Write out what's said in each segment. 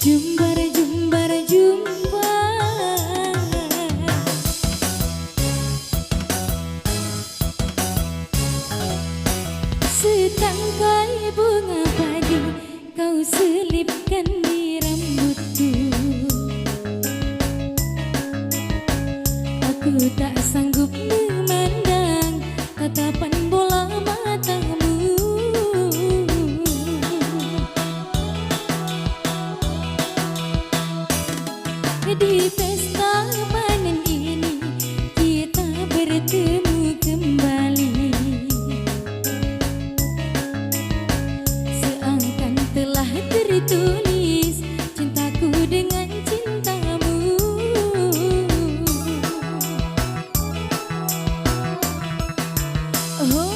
Jumbar jumbar jumpa setangkai bunga padi kau selipkan di rambutku. Aku tak sanggup memandang tatapan bola matamu. Di pesta panen ini kita bertemu kembali, seakan telah tertulis cintaku dengan cintamu. Oh,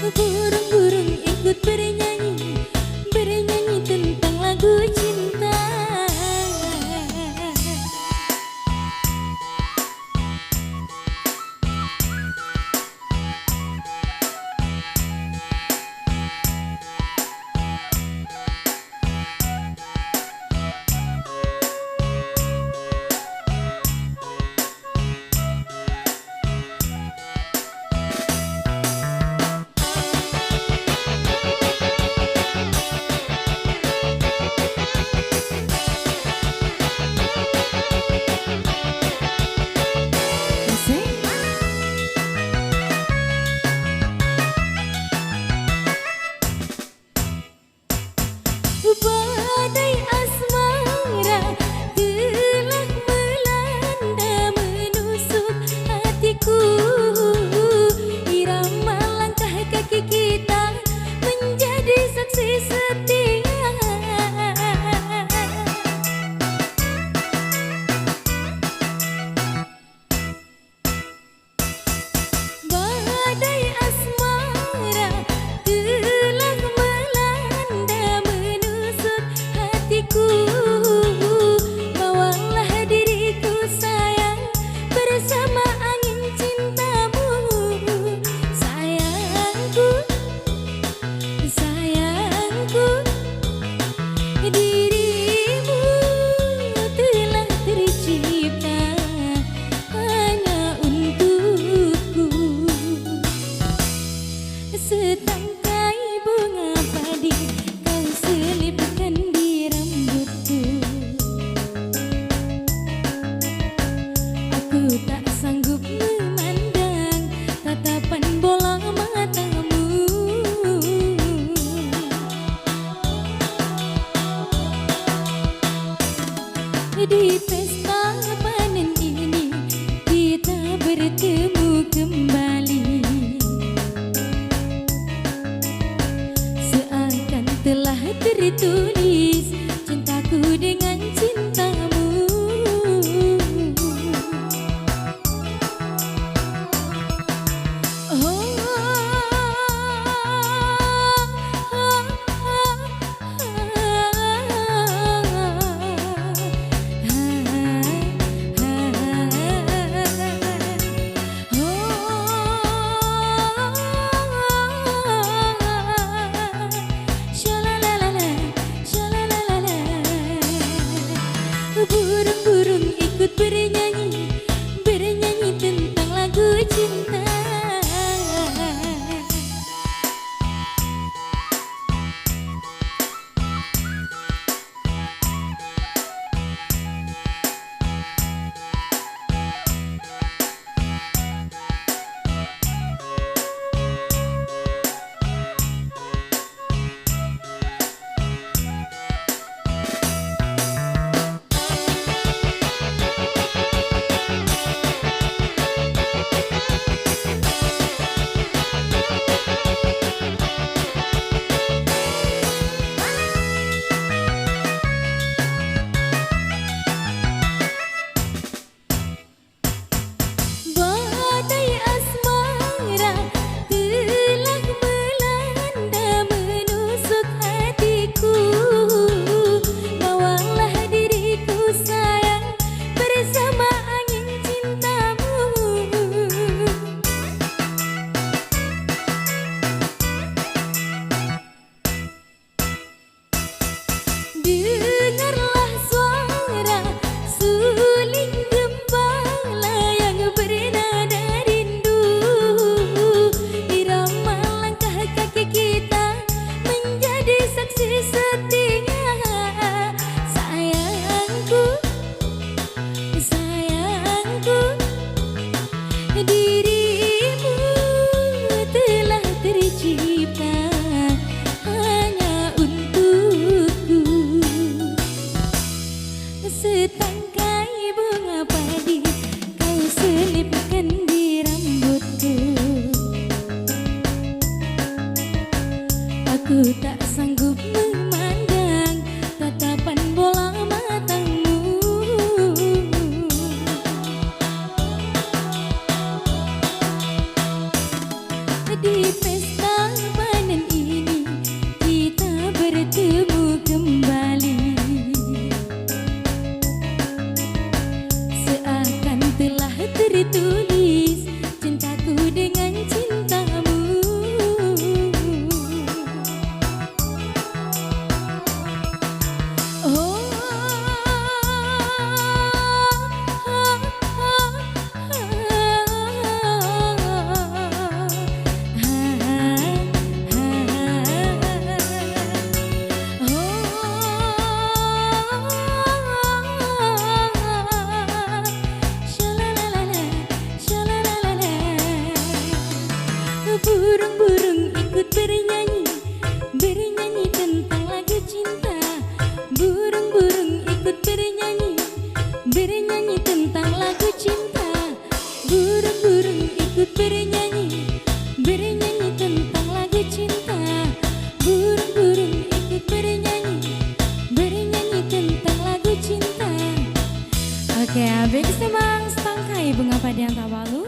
burung-burung ikut bernyanyi, bernyanyi tentang lagu cinta. Badai asmara telah melanda menusuk hatiku. Irama langkah kaki kita menjadi saksi setia. Badai asmara telah melanda menusuk hatiku. Bawalah diriku sayang bersama angin cintamu. Sayangku, sayangku, dirimu telah tercipta hanya untukku. Setangkai bunga padi kau selipkan di rambutku. Aku tak sanggup memandang tatapan bola matamu. Di pesta panen ini kita bertemu kembali, seakan telah tertulis cintaku dengan cintamu. Burung-burung ikut bernyanyi, bernyanyi tentang lagu cinta. tertulis cintaku dengan cintamu. Oh, burung-burung ikut bernyanyi, bernyanyi tentang lagu cinta. Burung-burung ikut bernyanyi, bernyanyi tentang lagu cinta. Burung-burung ikut bernyanyi, bernyanyi tentang lagu cinta. Burung-burung ikut bernyanyi, bernyanyi tentang lagu cinta. Oke, habis memang setangkai bunga pada yang tak walu.